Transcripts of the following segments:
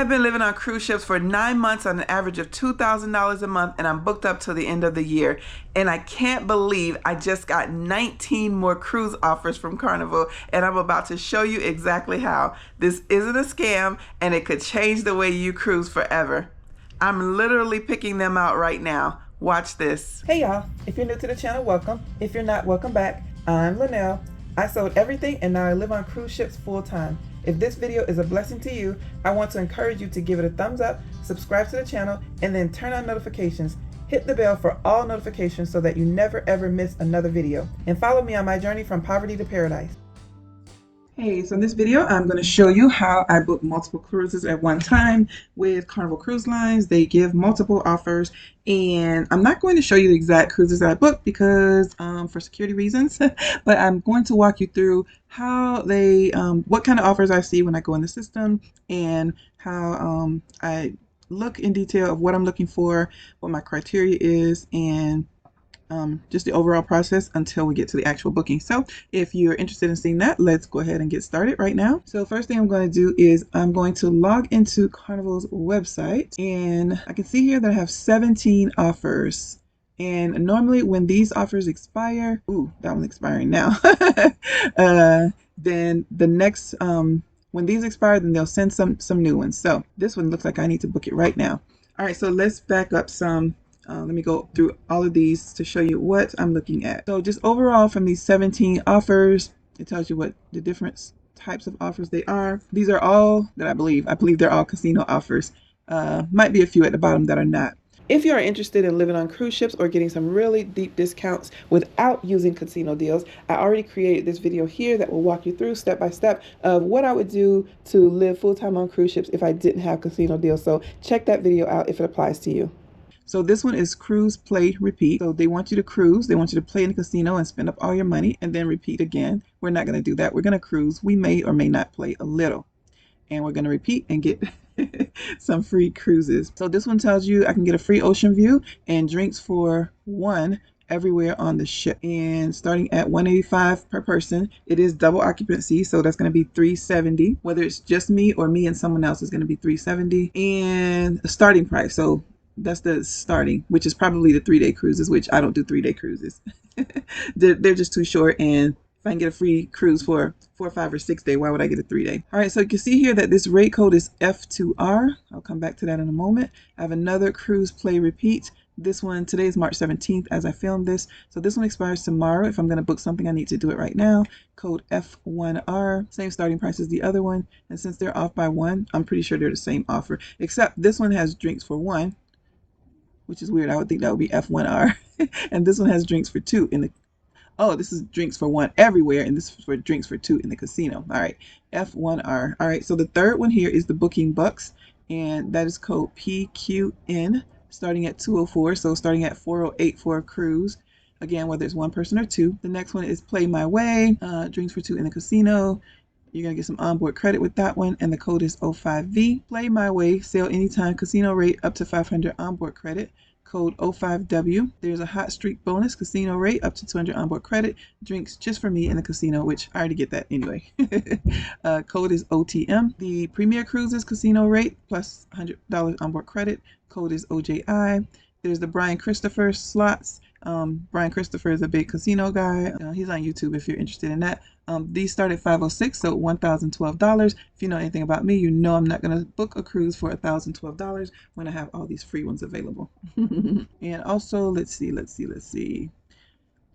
I've been living on cruise ships for 9 months on an average of $2,000 a month, and I'm booked up till the end of the year. And I can't believe I just got 19 more cruise offers from Carnival, and I'm about to show you exactly how. This isn't a scam, and it could change the way you cruise forever. I'm literally picking them out right now. Watch this. Hey y'all, if you're new to the channel, welcome. If you're not, welcome back. I'm Linnell. I sold everything and now I live on cruise ships full time. If this video is a blessing to you, I want to encourage you to give it a thumbs up, subscribe to the channel, and then turn on notifications. Hit the bell for all notifications so that you never ever miss another video. And follow me on my journey from poverty to paradise. Hey, so in this video, I'm going to show you how I book multiple cruises at one time with Carnival Cruise Lines. They give multiple offers, and I'm not going to show you the exact cruises that I booked because for security reasons, but I'm going to walk you through how they, what kind of offers I see when I go in the system, and how I look in detail of what I'm looking for, what my criteria is, and just the overall process until we get to the actual booking. So if you're interested in seeing that, let's go ahead and get started right now. So first thing I'm going to do is I'm going to log into Carnival's website, and I can see here that I have 17 offers. And normally when these offers expire, ooh, that one's expiring now. Then the next, when these expire, then they'll send some new ones. So this one looks like I need to book it right now. All right, so let's back up some. Let me go through all of these to show you what I'm looking at. So just overall from these 17 offers, it tells you what the different types of offers they are. These are all that I believe they're all casino offers. Might be a few at the bottom that are not. If you are interested in living on cruise ships or getting some really deep discounts without using casino deals, I already created this video here that will walk you through step by step of what I would do to live full-time on cruise ships if I didn't have casino deals. So check that video out if it applies to you. So this one is cruise, play, repeat. So they want you to cruise, they want you to play in the casino and spend up all your money and then repeat again. We're not going to do that. We're going to cruise. We may or may not play a little. And we're going to repeat and get some free cruises. So this one tells you I can get a free ocean view and drinks for one everywhere on the ship. And starting at $185 per person, it is double occupancy, so that's going to be $370. Whether it's just me or me and someone else is going to be $370. And the starting price, so that's the starting, which is probably the 3-day cruises, which I don't do 3-day cruises. they're just too short, and if I can get a free cruise for 4, 5, or 6 day, why would I get a 3-day? All right, so you can see here that this rate code is F2R. I'll come back to that in a moment. I have another cruise, play, repeat. This one, today is March 17th as I filmed this. So this one expires tomorrow. If I'm going to book something, I need to do it right now. Code F1R, same starting price as the other one. And since they're off by one, I'm pretty sure they're the same offer, except this one has drinks for one, which is weird. I would think that would be F1R. And this one has drinks for two in the, oh, this is drinks for one everywhere, and this is for drinks for two in the casino. All right, F1R. All right, so the third one here is the Booking Bucks, and that is code PQN, starting at 204, so starting at 408 for a cruise. Again, whether it's one person or two. The next one is Play My Way, drinks for two in the casino. You're going to get some onboard credit with that one, and the code is 05V. Play My Way, sail anytime, casino rate up to 500 onboard credit, code 05W. There's a hot streak bonus, casino rate up to 200 onboard credit, drinks just for me in the casino, which I already get that anyway. Code is OTM. The Premier Cruises casino rate plus $100 onboard credit, code is OJI. There's the Brian Christopher slots. Brian Christopher is a big casino guy. He's on YouTube if you're interested in that. These start at $506, so $1,012. If you know anything about me, you know I'm not going to book a cruise for $1,012 when I have all these free ones available. And also, let's see.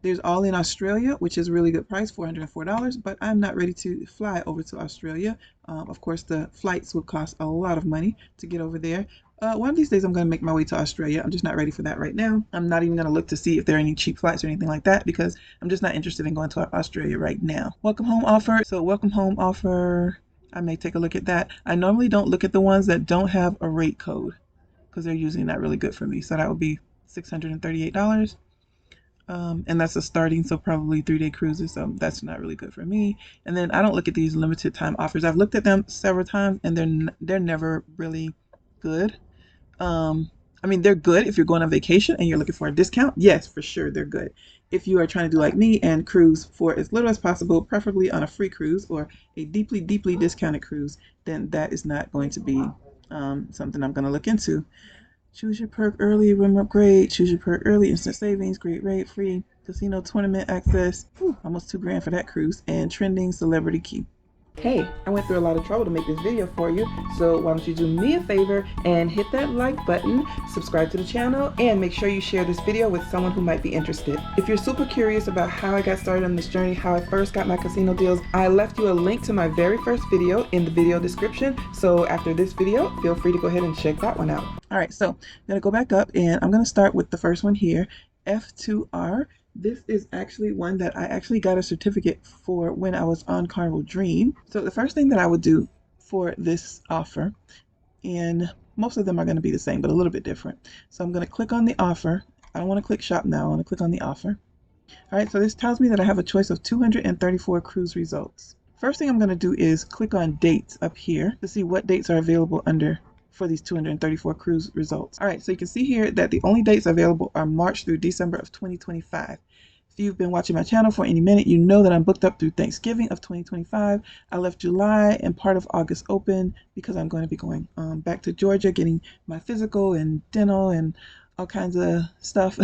There's All in Australia, which is a really good price, $404, but I'm not ready to fly over to Australia. Of course, the flights will cost a lot of money to get over there. One of these days I'm going to make my way to Australia. I'm just not ready for that right now. I'm not even going to look to see if there are any cheap flights or anything like that because I'm just not interested in going to Australia right now. Welcome home offer. So welcome home offer, I may take a look at that. I normally don't look at the ones that don't have a rate code because they're usually not really good for me. So that would be $638. And that's a starting, so probably 3-day cruises, so that's not really good for me. And then I don't look at these limited time offers. I've looked at them several times and they're never really good. I mean, they're good if you're going on vacation and you're looking for a discount. Yes, for sure, they're good. If you are trying to do like me and cruise for as little as possible, preferably on a free cruise or a deeply, deeply discounted cruise, then that is not going to be something I'm going to look into. Choose your perk early, room upgrade. Choose your perk early, instant savings, great rate, free casino tournament access. Whew, almost $2 grand for that cruise. And trending celebrity key. Hey, I went through a lot of trouble to make this video for you, so why don't you do me a favor and hit that like button, subscribe to the channel, and make sure you share this video with someone who might be interested. If you're super curious about how I got started on this journey, how I first got my casino deals, I left you a link to my very first video in the video description, so after this video, feel free to go ahead and check that one out. Alright, so I'm going to go back up and I'm going to start with the first one here, F2R. This is actually one that I actually got a certificate for when I was on Carnival Dream. So the first thing that I would do for this offer, and most of them are going to be the same, but a little bit different. So I'm going to click on the offer. I don't want to click shop now. I want to click on the offer. All right, so this tells me that I have a choice of 234 cruise results. First thing I'm going to do is click on dates up here to see what dates are available under for these 234 cruise results. All right, so you can see here that the only dates available are March through December of 2025. If you've been watching my channel for any minute, you know that I'm booked up through Thanksgiving of 2025. I left July and part of August open because I'm going to be going back to Georgia, getting my physical and dental and all kinds of stuff.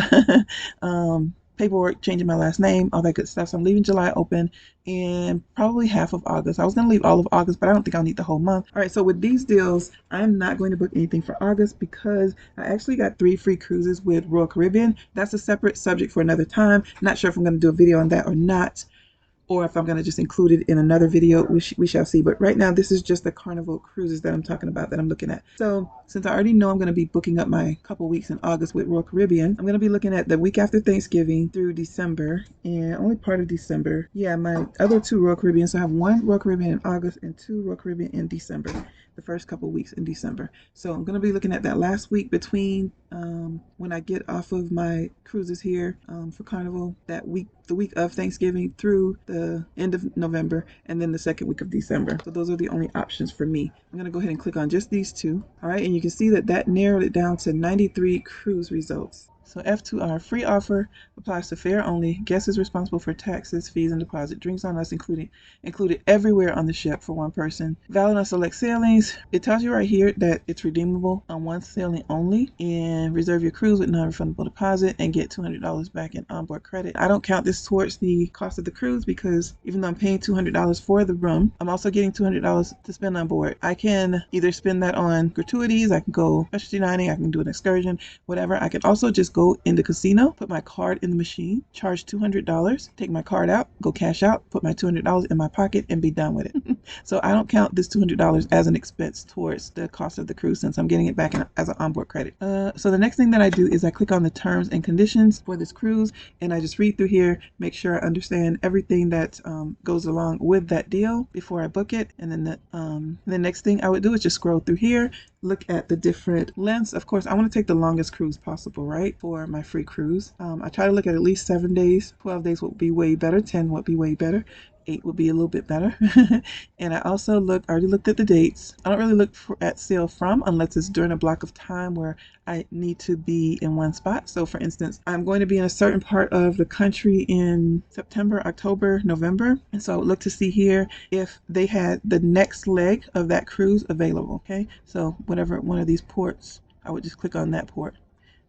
Paperwork, changing my last name, all that good stuff. So I'm leaving July open and probably half of August. I was going to leave all of August, but I don't think I'll need the whole month. All right, so with these deals, I'm not going to book anything for August because I actually got 3 free cruises with Royal Caribbean. That's a separate subject for another time. Not sure if I'm going to do a video on that or not, or if I'm going to just include it in another video. We shall see. But right now, this is just the Carnival Cruises that I'm talking about, that I'm looking at. So since I already know I'm going to be booking up my couple weeks in August with Royal Caribbean, I'm going to be looking at the week after Thanksgiving through December, and only part of December. Yeah, my other 2 Royal Caribbean. So I have 1 Royal Caribbean in August and 2 Royal Caribbean in December, the first couple weeks in December. So I'm going to be looking at that last week between when I get off of my cruises here for Carnival, that week, the week of Thanksgiving through the end of November, and then the second week of December. So those are the only options for me. I'm going to go ahead and click on just these 2. All right, and you can see that that narrowed it down to 93 cruise results. So F2R, free offer, applies to fare only. Guest is responsible for taxes, fees, and deposit. Drinks on us included everywhere on the ship for 1 person. Valid on select sailings. It tells you right here that it's redeemable on 1 sailing only. And reserve your cruise with non-refundable deposit and get $200 back in onboard credit. I don't count this towards the cost of the cruise because even though I'm paying $200 for the room, I'm also getting $200 to spend on board. I can either spend that on gratuities, I can go specialty dining, I can do an excursion, whatever. I can also just go in the casino, put my card in the machine, charge $200, take my card out, go cash out, put my $200 in my pocket, and be done with it. So I don't count this $200 as an expense towards the cost of the cruise since I'm getting it back as an onboard credit. So the next thing that I do is I click on the terms and conditions for this cruise, and I just read through here, make sure I understand everything that goes along with that deal before I book it. And then the next thing I would do is just scroll through here, look at the different lengths. Of course, I want to take the longest cruise possible, right, for my free cruise. I try to look at least 7 days. 12 days would be way better. 10 would be way better. 8 would be a little bit better. And I also already looked at the dates. I don't really look at sail from unless it's during a block of time where I need to be in one spot. So for instance, I'm going to be in a certain part of the country in September, October, November. And so I would look to see here if they had the next leg of that cruise available. Okay, so whatever one of these ports, I would just click on that port.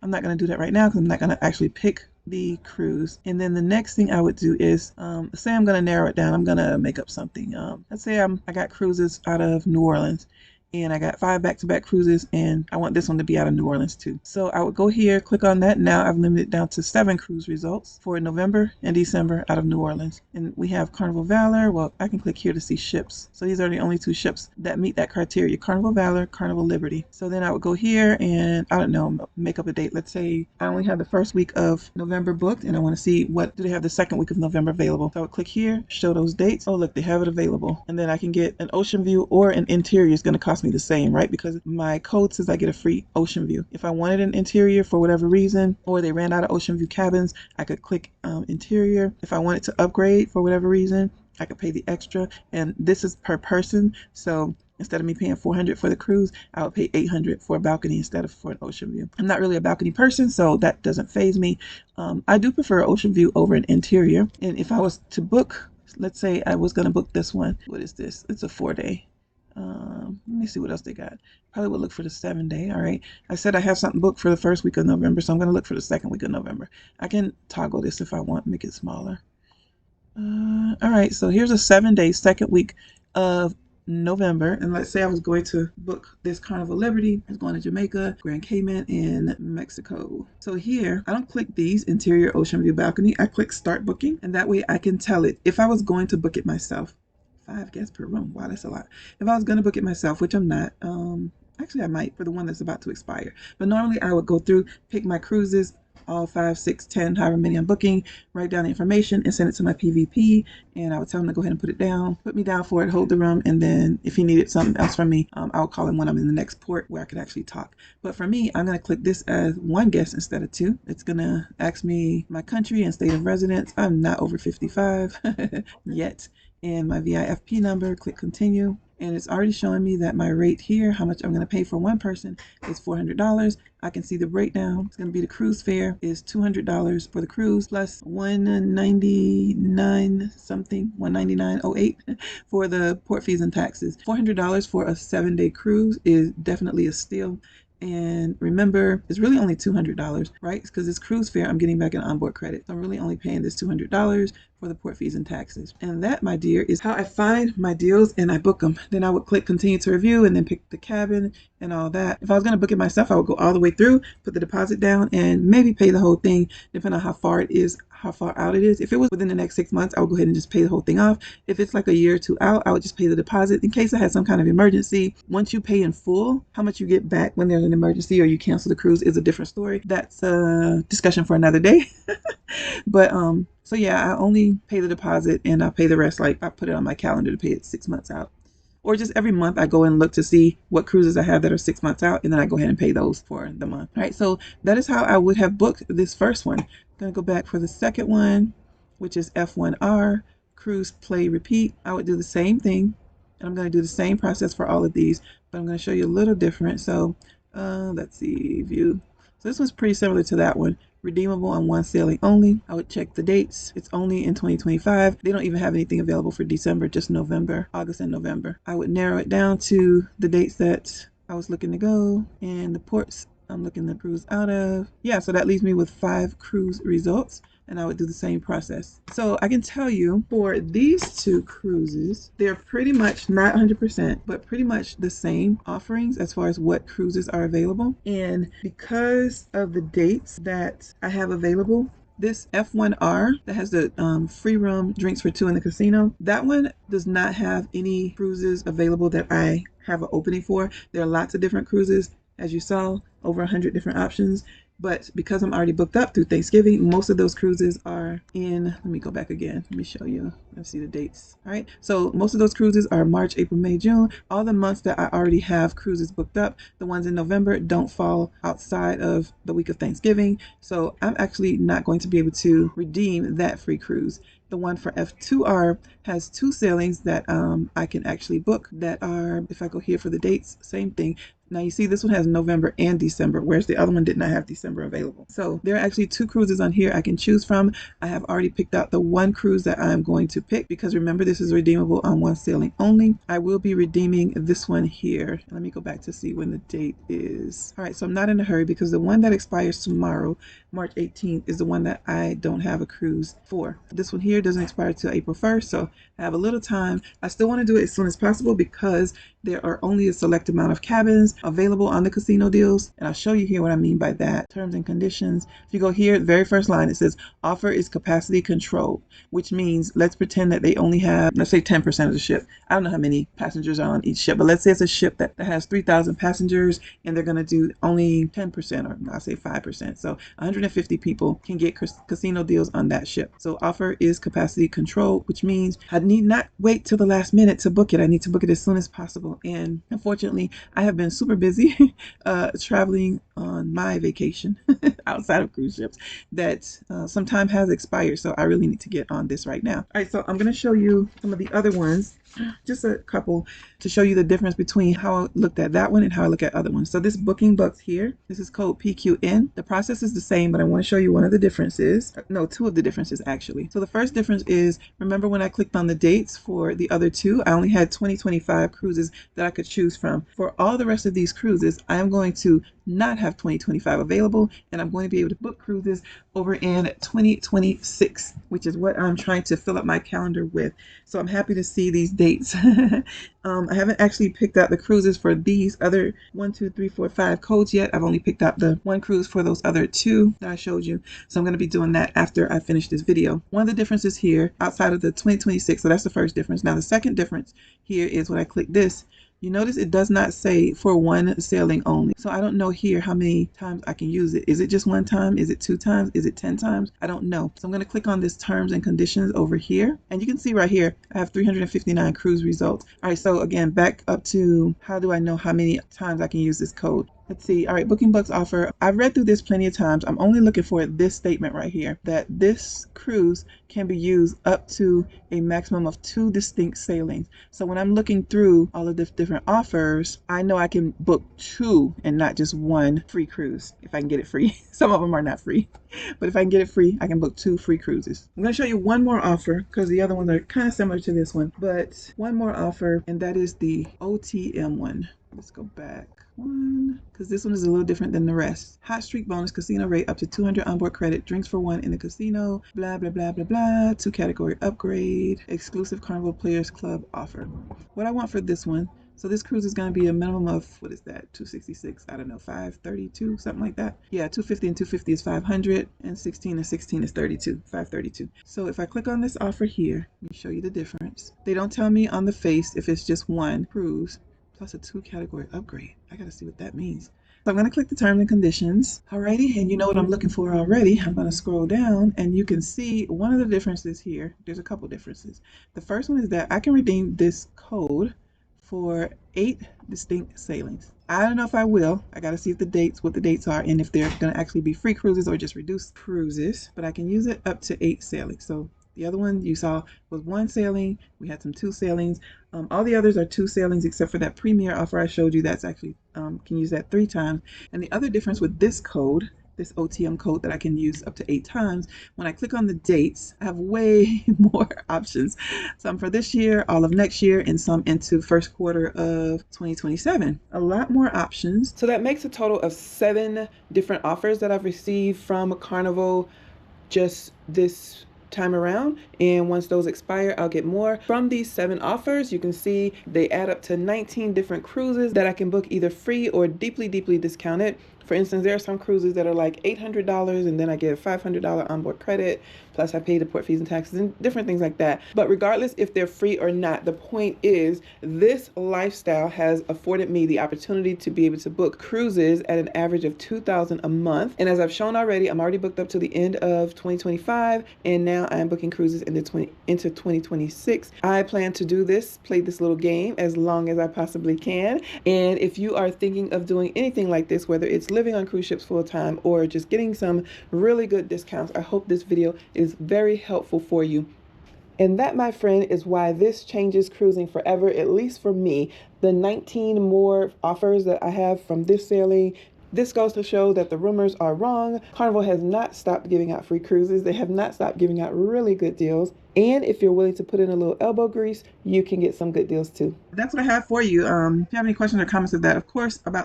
I'm not going to do that right now because I'm not going to actually pick the cruise. And then the next thing I would do is say I'm going to narrow it down. I'm going to make up something. Let's say I got cruises out of New Orleans, and I got 5 back-to-back cruises, and I want this one to be out of New Orleans too. So I would go here, click on that. Now I've limited down to 7 cruise results for November and December out of New Orleans. And we have Carnival Valor. Well, I can click here to see ships. So these are the only 2 ships that meet that criteria: Carnival Valor, Carnival Liberty. So then I would go here and, I don't know, make up a date. Let's say I only have the first week of November booked, and I want to see what do they have the second week of November available. So I would click here, show those dates. Oh, look, they have it available. And then I can get an ocean view or an interior. Is going to cost me the same, right? Because my code says I get a free ocean view. If I wanted an interior for whatever reason, or they ran out of ocean view cabins, I could click interior. If I wanted to upgrade for whatever reason, I could pay the extra, and this is per person. So instead of me paying $400 for the cruise, I would pay $800 for a balcony instead of for an ocean view. I'm not really a balcony person, so that doesn't faze me. I do prefer ocean view over an interior. And if I was to book, let's say I was going to book this one. What is this? It's a 4-day. Let me see what else they got. Probably will look for the 7-day. All right. I said I have something booked for the first week of November, so I'm going to look for the second week of November. I can toggle this if I want, make it smaller. All right. So here's a 7-day second week of November. And let's say I was going to book this Carnival Liberty. I was going to Jamaica, Grand Cayman, and Mexico. So here, I don't click these interior ocean view balcony. I click start booking, and that way I can tell it if I was going to book it myself. 5 guests per room. Wow, that's a lot. If I was going to book it myself, which I'm not, actually I might for the one that's about to expire. But normally I would go through, pick my cruises, all 5, 6, 10, however many I'm booking, write down the information and send it to my PVP. And I would tell him to go ahead and put it down, put me down for it, hold the room. And then if he needed something else from me, I would call him when I'm in the next port where I could actually talk. But for me, I'm going to click this as 1 guest instead of 2. It's going to ask me my country and state of residence. I'm not over 55 yet. And my VIFP number, click continue. And it's already showing me that my rate here, how much I'm going to pay for one person, is $400. I can see the breakdown. It's going to be the cruise fare is $200 for the cruise plus $199 something, $199.08 for the port fees and taxes. $400 for a 7-day cruise is definitely a steal. And remember, it's really only $200, right? Because this cruise fare, I'm getting back an onboard credit. So I'm really only paying this $200 for the port fees and taxes. And that, my dear, is how I find my deals and I book them. Then I would click continue to review and then pick the cabin and all that. If I was going to book it myself, I would go all the way through, put the deposit down, and maybe pay the whole thing, depending on how far it is, how far out it is. If it was within the next 6 months, I would go ahead and just pay the whole thing off. If it's like a year or 2 out, I would just pay the deposit in case I had some kind of emergency. Once you pay in full, how much you get back when there's an emergency or you cancel the cruise is a different story. That's a discussion for another day. But so yeah, I only pay the deposit and I pay the rest. Like I put it on my calendar to pay it 6 months out. Or just every month I go and look to see what cruises I have that are 6 months out, and then I go ahead and pay those for the month. All right, so that is how I would have booked this first one. I'm gonna go back for the second one, which is F1R, cruise, play, repeat. I would do the same thing, and I'm gonna do the same process for all of these, but I'm gonna show you a little different. So let's see, view. So this one's pretty similar to that one. Redeemable on 1 sailing only. I would check the dates. It's only in 2025. They don't even have anything available for December, just November, August and November. I would narrow it down to the dates that I was looking to go and the ports I'm looking to cruise out of. Yeah, so that leaves me with 5 cruise results. And I would do the same process. So I can tell you for these 2 cruises, they're pretty much not 100%, but pretty much the same offerings as far as what cruises are available. And because of the dates that I have available, this F1R that has the free room drinks for 2 in the casino, that one does not have any cruises available that I have an opening for. There are lots of different cruises, as you saw, over 100 different options. But because I'm already booked up through Thanksgiving, most of those cruises are in, let me go back again. Let me show you. Let's see the dates. All right. So most of those cruises are March, April, May, June. All the months that I already have cruises booked up, the ones in November don't fall outside of the week of Thanksgiving. So I'm actually not going to be able to redeem that free cruise. The one for F2R has 2 sailings that I can actually book that are, if I go here for the dates, same thing. Now you see this one has November and December, whereas the other one did not have December available. So there are actually 2 cruises on here I can choose from. I have already picked out the one cruise that I'm going to pick because remember this is redeemable on 1 sailing only. I will be redeeming this one here. Let me go back to see when the date is. All right, so I'm not in a hurry because the one that expires tomorrow, March 18th, is the one that I don't have a cruise for. This one here doesn't expire until April 1st, so I have a little time. I still want to do it as soon as possible because there are only a select amount of cabins available on the casino deals. And I'll show you here what I mean by that. Terms and conditions. If you go here, the very first line, it says offer is capacity controlled, which means let's pretend that they only have, let's say 10% of the ship. I don't know how many passengers are on each ship, but let's say it's a ship that has 3,000 passengers and they're going to do only 10%, or I'll say 5%. So 150 people can get casino deals on that ship. So offer is capacity controlled, which means I need not wait till the last minute to book it. I need to book it as soon as possible. And unfortunately, I have been super busy traveling on my vacation outside of cruise ships that some time has expired. So I really need to get on this right now. All right, so I'm going to show you some of the other ones, just a couple, to show you the difference between how I looked at that one and how I look at other ones. So this booking box here, this is code PQN. The process is the same but I want to show you one of the differences. No, two of the differences actually. So the first difference is, remember when I clicked on the dates for the other two, I only had 2025 cruises that I could choose from. For all the rest of these cruises, I am going to not have 2025 available, and I'm going to be able to book cruises over in 2026, which is what I'm trying to fill up my calendar with. So I'm happy to see these dates. I haven't actually picked out the cruises for these other 1, 2, 3, 4, 5 codes yet. I've only picked out the one cruise for those other two that I showed you. So I'm going to be doing that after I finish this video. One of the differences here outside of the 2026, so that's the first difference. Now the second difference here is when I click this, you notice it does not say for one sailing only. So I don't know here how many times I can use it. Is it just one time? Is it 2 times? Is it 10 times? I don't know. So I'm going to click on this terms and conditions over here. And you can see right here, I have 359 cruise results. All right, so again, back up to how do I know how many times I can use this code? Let's see. All right, Booking Bucks offer. I've read through this plenty of times. I'm only looking for this statement right here, that this cruise can be used up to a maximum of 2 distinct sailings. So when I'm looking through all of the different offers, I know I can book 2 and not just 1 free cruise if I can get it free. Some of them are not free, but if I can get it free, I can book 2 free cruises. I'm going to show you one more offer because the other ones are kind of similar to this one, but one more offer, and that is the OTM one. Let's go back one, because this one is a little different than the rest. Hot streak bonus, casino rate up to 200 onboard credit, drinks for 1 in the casino, blah blah blah blah blah, 2 category upgrade, exclusive Carnival Players Club offer. What I want for this one, so this cruise is going to be a minimum of, what is that, 266, I don't know, 532, something like that. Yeah, 250 and 250 is 500, and 16 and 16 is 32, 532. So if I click on this offer here, let me show you the difference. They don't tell me on the face if it's just one cruise plus a 2 category upgrade. I gotta see what that means. So I'm going to click the terms and conditions. Alrighty, and you know what I'm looking for already. I'm going to scroll down and you can see one of the differences here. There's a couple differences. The first one is that I can redeem this code for 8 distinct sailings. I don't know if I will. I got to see if what the dates are, and if they're going to actually be free cruises or just reduced cruises, but I can use it up to 8 sailings. So the other one you saw was 1 sailing. We had some 2 sailings. All the others are 2 sailings except for that premier offer I showed you. That's actually can use that 3 times. And the other difference with this code, this OTM code that I can use up to 8 times, when I click on the dates, I have way more options. Some for this year, all of next year, and some into first quarter of 2027. A lot more options. So that makes a total of 7 different offers that I've received from Carnival just this time around, and once those expire, I'll get more. From these 7 offers, you can see they add up to 19 different cruises that I can book either free or deeply discounted. For instance, there are some cruises that are like $800 and then I get $500 onboard credit, plus I pay the port fees and taxes and different things like that. But regardless if they're free or not, the point is this lifestyle has afforded me the opportunity to be able to book cruises at an average of $2,000 a month. And as I've shown already, I'm already booked up to the end of 2025, and now I am booking cruises into 2026. I plan to do this, play this little game as long as I possibly can. And if you are thinking of doing anything like this, whether it's living on cruise ships full time or just getting some really good discounts, I hope this video is very helpful for you. And that, my friend, is why this changes cruising forever, at least for me. The 19 more offers that I have from this sailing, this goes to show that the rumors are wrong. Carnival has not stopped giving out free cruises. They have not stopped giving out really good deals. And if you're willing to put in a little elbow grease, you can get some good deals too. That's what I have for you. If you have any questions or comments about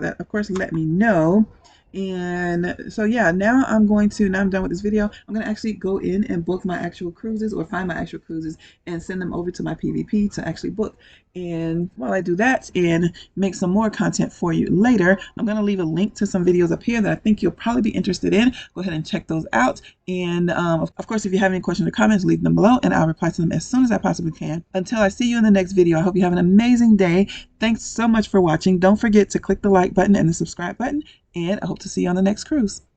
that, of course, let me know. And so yeah, now I'm done with this video. I'm going to actually go in and book my actual cruises, or find my actual cruises and send them over to my PVP to actually book. And while I do that and make some more content for you later, I'm going to leave a link to some videos up here that I think you'll probably be interested in. Go ahead and check those out. And of course, if you have any questions or comments, leave them below and I'll reply to them as soon as I possibly can. Until I see you in the next video, I hope you have an amazing day. Thanks so much for watching. Don't forget to click the like button and the subscribe button, and I hope to see you on the next cruise.